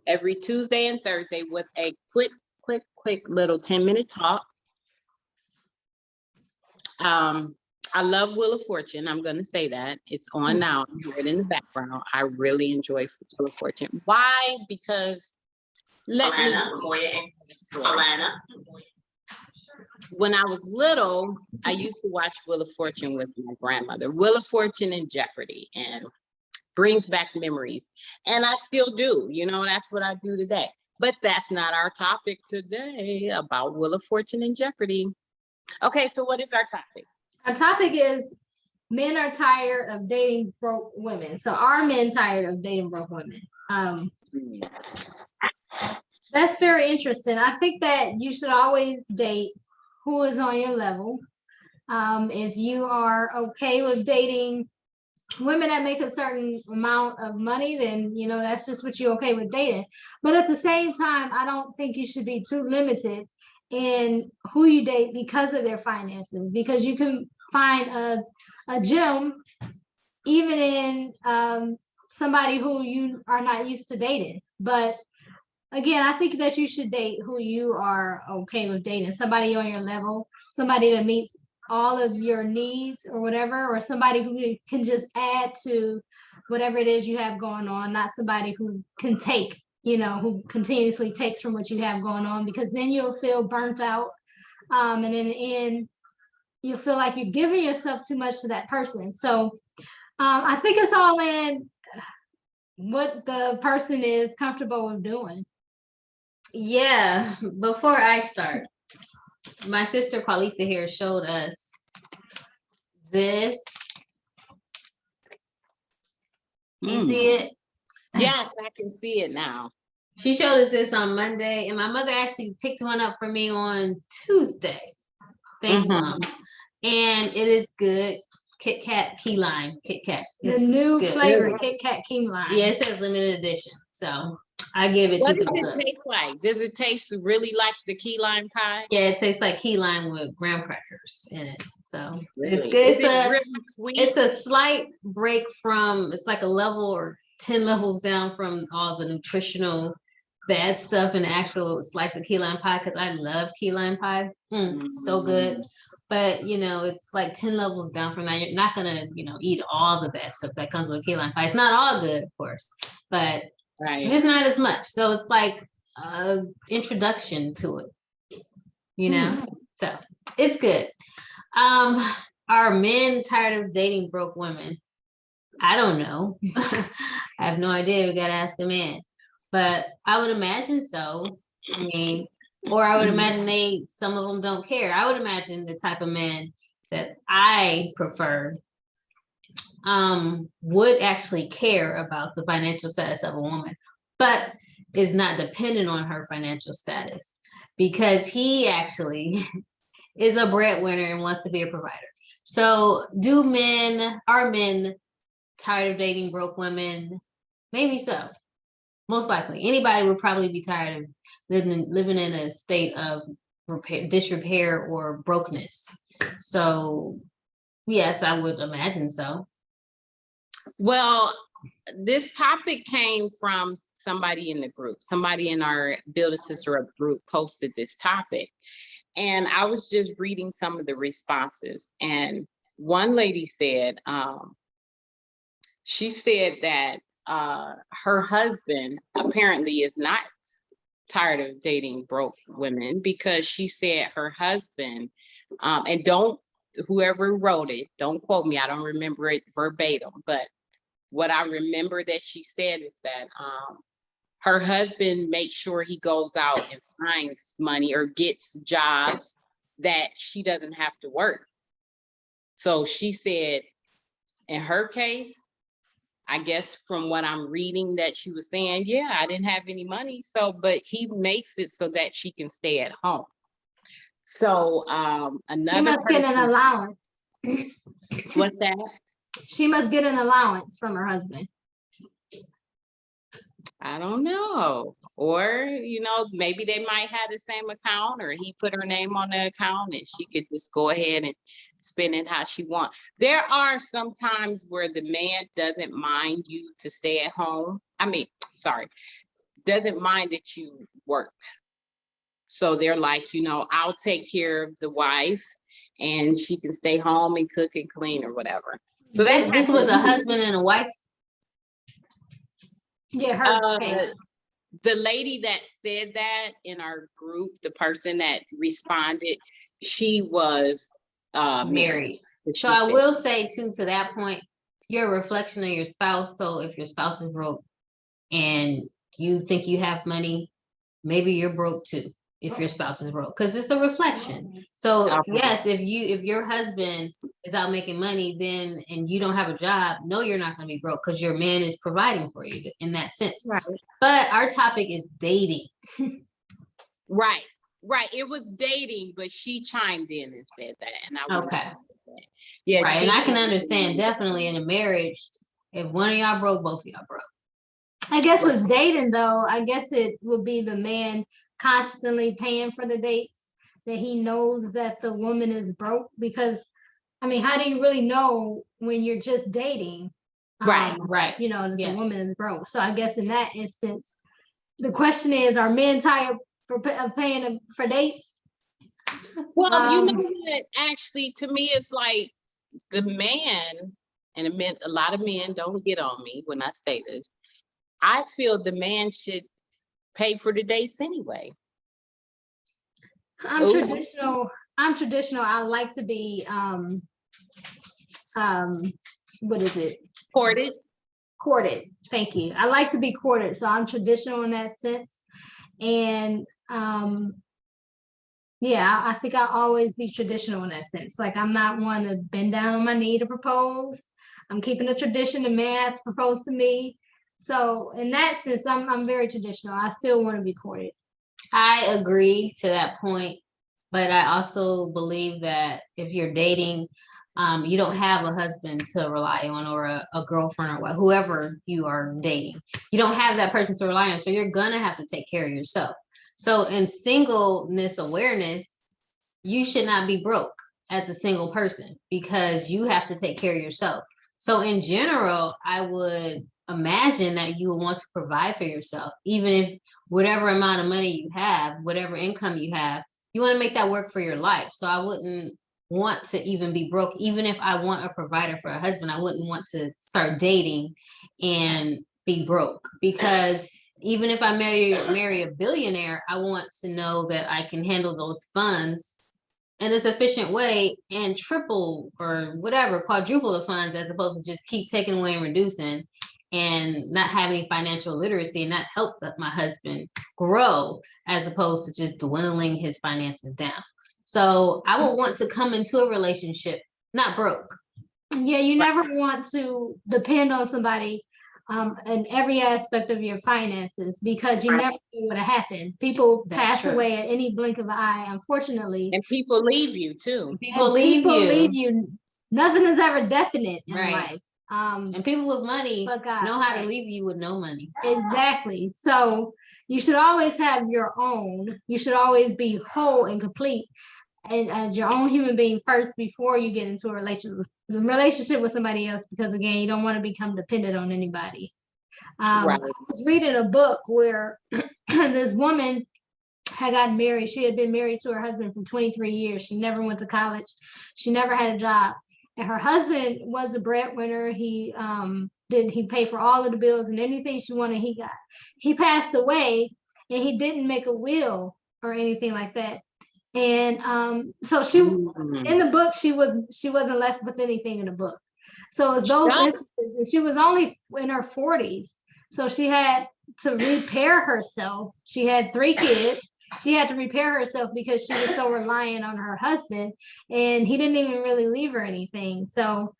every Tuesday and Thursday with a quick little 10-minute talk. I love Wheel of Fortune. I'm going to say that. It's on now. I hear it in the background. I really enjoy Wheel of Fortune. Why? Because when I was little, I used to watch Wheel of Fortune with my grandmother. Wheel of Fortune and Jeopardy, and brings back memories. And I still do. You know, that's what I do today. But that's not our topic today, about Wheel of Fortune and Jeopardy. Okay, so what is our topic? Our topic is men are tired of dating broke women. So are men tired of dating broke women? That's very interesting. I think that you should always date who is on your level. If you are okay with dating women that make a certain amount of money, then you know that's just what you're okay with dating. But at the same time, I don't think you should be too limited in who you date because of their finances, because you can find a gem even in somebody who you are not used to dating. But again, I think that you should date who you are okay with dating, somebody on your level, somebody that meets all of your needs or whatever, or somebody who can just add to whatever it is you have going on, not somebody who can take, you know, who continuously takes from what you have going on, because then you'll feel burnt out. And in the end, you'll feel like you're giving yourself too much to that person. So I think it's all in what the person is comfortable with doing. Yeah, before I start, my sister Qualitha here showed us this. You see it? Yes, I can see it now. She showed us this on Monday, and my mother actually picked one up for me on Tuesday. Thanks, Mom. And it is good. Kit Kat Key Lime. Kit Kat. The new flavor, Kit Kat Key Lime. Yeah, it says limited edition. So I give it What two does thumbs it up. taste like? Does it taste really like the key lime pie? Yeah, it tastes like key lime with graham crackers in it. So Really? it's good. Is it really sweet? It's a slight break from, it's like a level or 10 levels down from all the nutritional bad stuff in the actual slice of key lime pie, because I love key lime pie. So good. But you know, it's like 10 levels down from that. You're not gonna, you know, eat all the bad stuff that comes with key lime pie. It's not all good, of course, but it's just not as much. So it's like introduction to it, you know. So it's good. Are men tired of dating broke women? I don't know. I have no idea. We gotta ask the man. But I would imagine so. I mean, or I would imagine some of them don't care. I would imagine the type of man that I prefer would actually care about the financial status of a woman, but is not dependent on her financial status, because he actually is a breadwinner and wants to be a provider. So are men tired of dating broke women? Maybe so. Most likely. Anybody would probably be tired of living in a state of disrepair or brokenness. So yes, I would imagine so. Well, this topic came from somebody in the group. Somebody in our Build a Sister Up group posted this topic. And I was just reading some of the responses. And one lady said, she said that her husband apparently is not tired of dating broke women, because she said her husband, and whoever wrote it, don't quote me, I don't remember it verbatim, but what I remember that she said is that her husband makes sure he goes out and finds money or gets jobs that she doesn't have to work. So she said, in her case, I guess from what I'm reading that she was saying, yeah, I didn't have any money. So, but he makes it so that she can stay at home. So another She must get an allowance. What's that? She must get an allowance from her husband. I don't know. Or, maybe they might have the same account, or he put her name on the account and she could just go ahead and spend it how she wants. There are some times where the man doesn't mind you to stay at home. Doesn't mind that you work. So they're like, I'll take care of the wife and she can stay home and cook and clean or whatever. So This was a husband and a wife. Yeah, her. The lady that said that in our group, the person that responded, she was Married. So She I said- will say too, to that point, you're a reflection of your spouse. So if your spouse is broke and you think you have money, maybe you're broke too. If your spouse is broke, because it's a reflection. So Okay. yes, if your husband is out making money, then and you don't have a job, no, you're not going to be broke because your man is providing for you in that sense. Right. But our topic is dating. Right. It was dating, but she chimed in and said that, and I was Okay. Yeah, Right, she and I can chimed understand in. definitely in a marriage, if one of y'all broke, both of y'all broke. I guess with dating though, I guess it would be the man constantly paying for the dates, that he knows that the woman is broke, because how do you really know when you're just dating? Right. Right. That Yeah. the woman is broke. So I guess in that instance, the question is, are men tired of paying for dates? Well, you know what? Actually, to me, it's like the man, and a lot of men don't get on me when I say this. I feel the man should pay for the dates anyway. I'm Ooh. traditional. I like to be what is it? Courted. Courted. Thank you. I like to be courted. So I'm traditional in that sense. And yeah, I think I'll always be traditional in that sense. Like, I'm not one to bend down on my knee to propose. I'm keeping the tradition. The man has to propose to me. So in that sense, I'm very traditional. I still want to be courted. I agree to that point, but I also believe that if you're dating, you don't have a husband to rely on, or a girlfriend, or whoever you are dating. You don't have that person to rely on, so you're gonna have to take care of yourself. So in singleness awareness, you should not be broke as a single person, because you have to take care of yourself. So in general, I would imagine that you would want to provide for yourself, even if whatever amount of money you have, whatever income you have, you want to make that work for your life. So I wouldn't want to even be broke. Even if I want a provider for a husband, I wouldn't want to start dating and be broke, because even if I marry a billionaire, I want to know that I can handle those funds in a sufficient way and triple or whatever, quadruple the funds, as opposed to just keep taking away and reducing and not having any financial literacy, and not help my husband grow, as opposed to just dwindling his finances down. So I would want to come into a relationship not broke. Yeah, you never want to depend on somebody in every aspect of your finances, because you never know what'll happen. People That's pass true. away at any blink of an eye, unfortunately. And people leave you too. People And leave people you. leave you. Nothing is ever definite in Right. life. And people with money But God, know how to right. leave you with no money. Exactly. So you should always have your own. You should always be whole and complete, and as your own human being first, before you get into a relationship with somebody else, because again, you don't want to become dependent on anybody. Right. I was reading a book where this woman had gotten married. She had been married to her husband for 23 years. She never went to college. She never had a job. And her husband was the breadwinner. He paid for all of the bills, and anything she wanted, he got. He passed away, and he didn't make a will or anything like that. And so she in the book, she wasn't left with anything in the book. So as those instances, she was only in her 40s. So she had to repair herself. She had 3 kids. She had to repair herself because she was so reliant on her husband, and he didn't even really leave her anything. So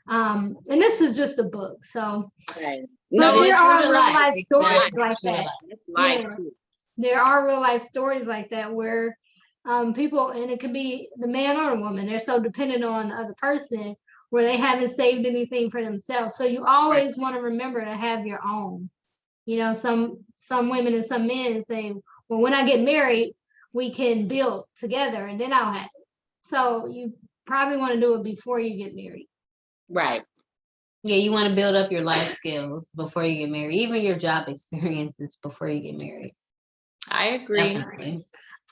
and this is just a book. So Right. but No, there it's are real real life. life stories Exactly. like It's real that. life. It's life Yeah. too. There are real life stories like that where people, and it could be the man or the woman, they're so dependent on the other person where they haven't saved anything for themselves. So you always want to remember to have your own. You know, some women and some men say, well, when I get married, we can build together and then I'll have it. So you probably want to do it before you get married. Right. Yeah, you want to build up your life skills before you get married, even your job experiences before you get married. I agree. Definitely.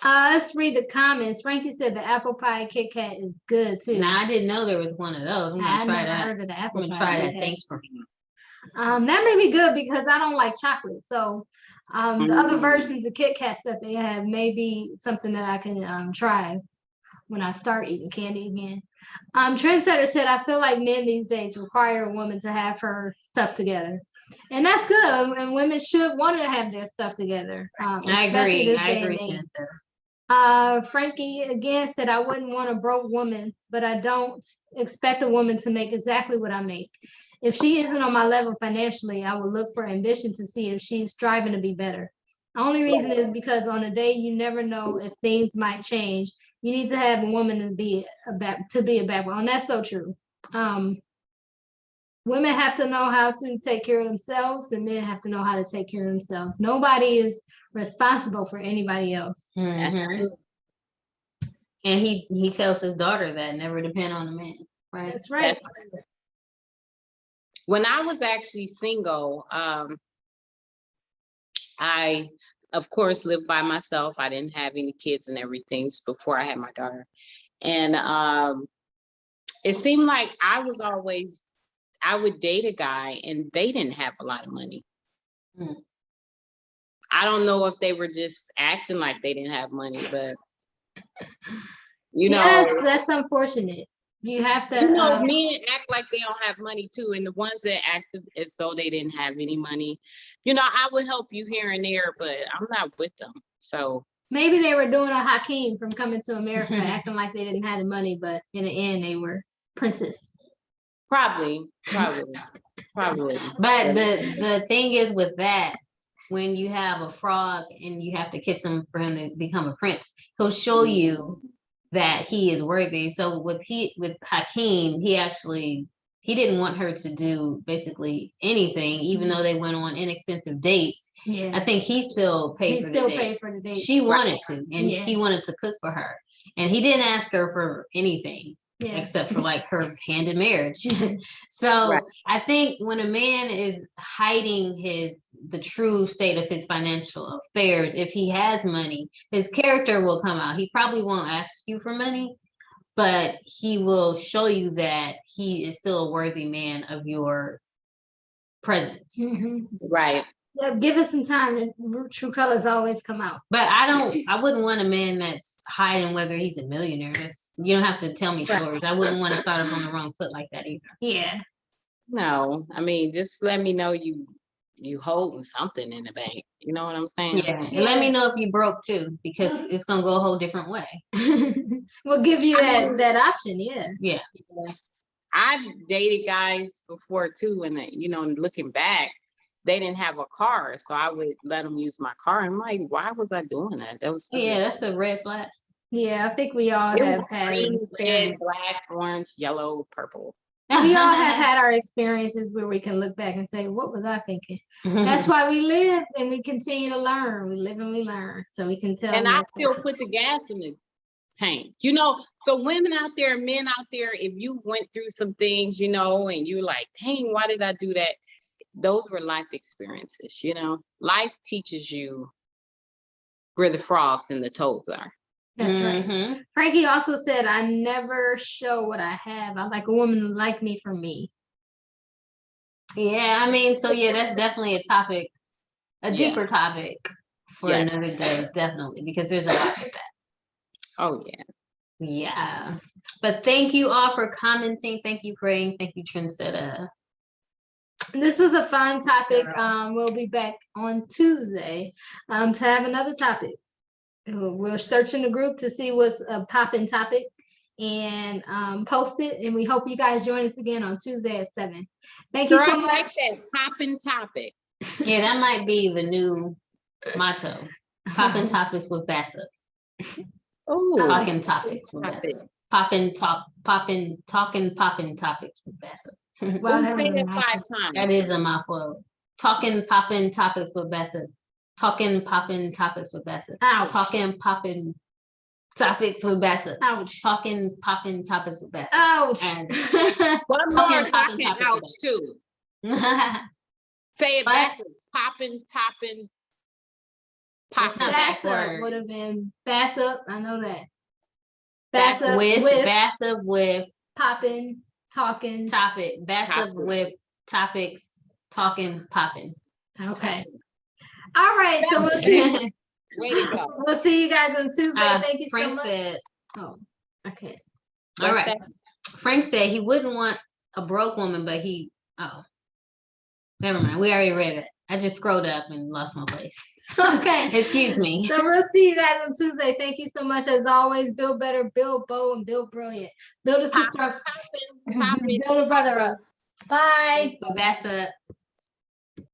Let's read the comments. Frankie said the apple pie Kit Kat is good too. Now I didn't know there was one of those. I'm I gonna try never that. heard of the I'm apple gonna pie try Kit that. Kat. Thanks for That may be good because I don't like chocolate. So the other Mm. versions of Kit Kats that they have may be something that I can try when I start eating candy again. Trendsetter said, I feel like men these days require a woman to have her stuff together. And that's good. And women should want to have their stuff together. I Especially agree. this I day agree, and age. Chancer. Frankie again said, I wouldn't want a broke woman, but I don't expect a woman to make exactly what I make. If she isn't on my level financially, I will look for ambition to see if she's striving to be better. The only reason is because on a day you never know if things might change. You need to have a woman to be a backbone. And that's so true. Women have to know how to take care of themselves, and men have to know how to take care of themselves. Nobody is responsible for anybody else. That's Mhm. true. And he tells his daughter that never depend on a man, right? That's right. That's true. When I was actually single, I, of course, lived by myself. I didn't have any kids and everything before I had my daughter. And it seemed like I would date a guy and they didn't have a lot of money. Mm. I don't know if they were just acting like they didn't have money, but you know, Yes, that's unfortunate. You have to. men act like they don't have money too. And the ones that acted as though they didn't have any money, I would help you here and there, but I'm not with them. So Maybe they were doing a Hakeem from Coming to America, acting like they didn't have the money, but in the end, they were princess. probably. But the thing is with that, when you have a frog and you have to kiss him for him to become a prince, he'll show you that he is worthy. So with Hakeem, he didn't want her to do basically anything, even though they went on inexpensive dates. Yeah, I think he still paid for the date. for the date. She wanted to, and Yeah. he wanted to cook for her, and he didn't ask her for anything. Yeah. Except for like her hand in marriage. So Right. I think when a man is hiding the true state of his financial affairs, if he has money, his character will come out. He probably won't ask you for money, but he will show you that he is still a worthy man of your presence. Mhm. Right. Yeah, give it some time. And true colors always come out. But I wouldn't want a man that's hiding whether he's a millionaire. You don't have to tell me stories. I wouldn't want to start off on the wrong foot like that either. Yeah. No, I mean, just let me know you holding something in the bank. You know what I'm saying? Yeah. And let me know if you broke too, because it's gonna go a whole different way. We'll give you I mean- that option. Yeah. Yeah. I've dated guys before too, and looking back, they didn't have a car, so I would let them use my car. I'm like, why was I doing that? That was Yeah, that's the red flag. Yeah, I think we all It have was had green, red, experience. black, orange, yellow, purple. We all have had our experiences where we can look back and say, what was I thinking? That's why we live and we continue to learn. We live and we learn. So we can tell. And I still lessons. put the gas in the tank. So women out there, men out there, if you went through some things, and you're like, dang, why did I do that? Those were life experiences, Life teaches you where the frogs and the toads are. That's right. Frankie also said, I never show what I have. I like a woman who like me for me. Yeah, I mean, so yeah, that's definitely a topic, a deeper topic for another day, definitely, because there's a lot with that. Oh yeah. Yeah. But thank you all for commenting. Thank you, Praying. Thank you, Trendsetter. This was a fun topic. We'll be back on Tuesday to have another topic. We're searching the group to see what's a popping topic and post it. And we hope you guys join us again on Tuesday at 7. Thank you so much. Like that popping topic. Yeah, that might be the new motto. Popping topics with Bassa. Oh, Talking topics with Bassa. Popping topics with Bassa. Wow, say that 5 times. That is a mouthful. Talking popping topics with Bassett. Talking popping topics with Bassett. Ouch. Talking popping topics with Bassett. Ouch. Talking popping topics with Bassett. Ouch. And One more Talking, popping, talking topics ouch about too. that's Say it What? backwards. Popping, topping, not popping. Bassett would have backwards. been Bassett. I know that. Bassett Bassett with Bassett with popping, talking. topic. Bassett Topic. with topics. Talking popping. Okay. All right. So we'll see. Way to go. We'll see you guys on Tuesday. Thank you so Frank much. said. Oh, okay. All What's right. that? Frank said he wouldn't want a broke woman, but he. Oh, never mind. We already read it. I just scrolled up and lost my place. Okay. Excuse me. So we'll see you guys on Tuesday. Thank you so much. As always, build better, build bold, and build brilliant. Build a sister up, Popping, build a brother up. Bye. Bassett.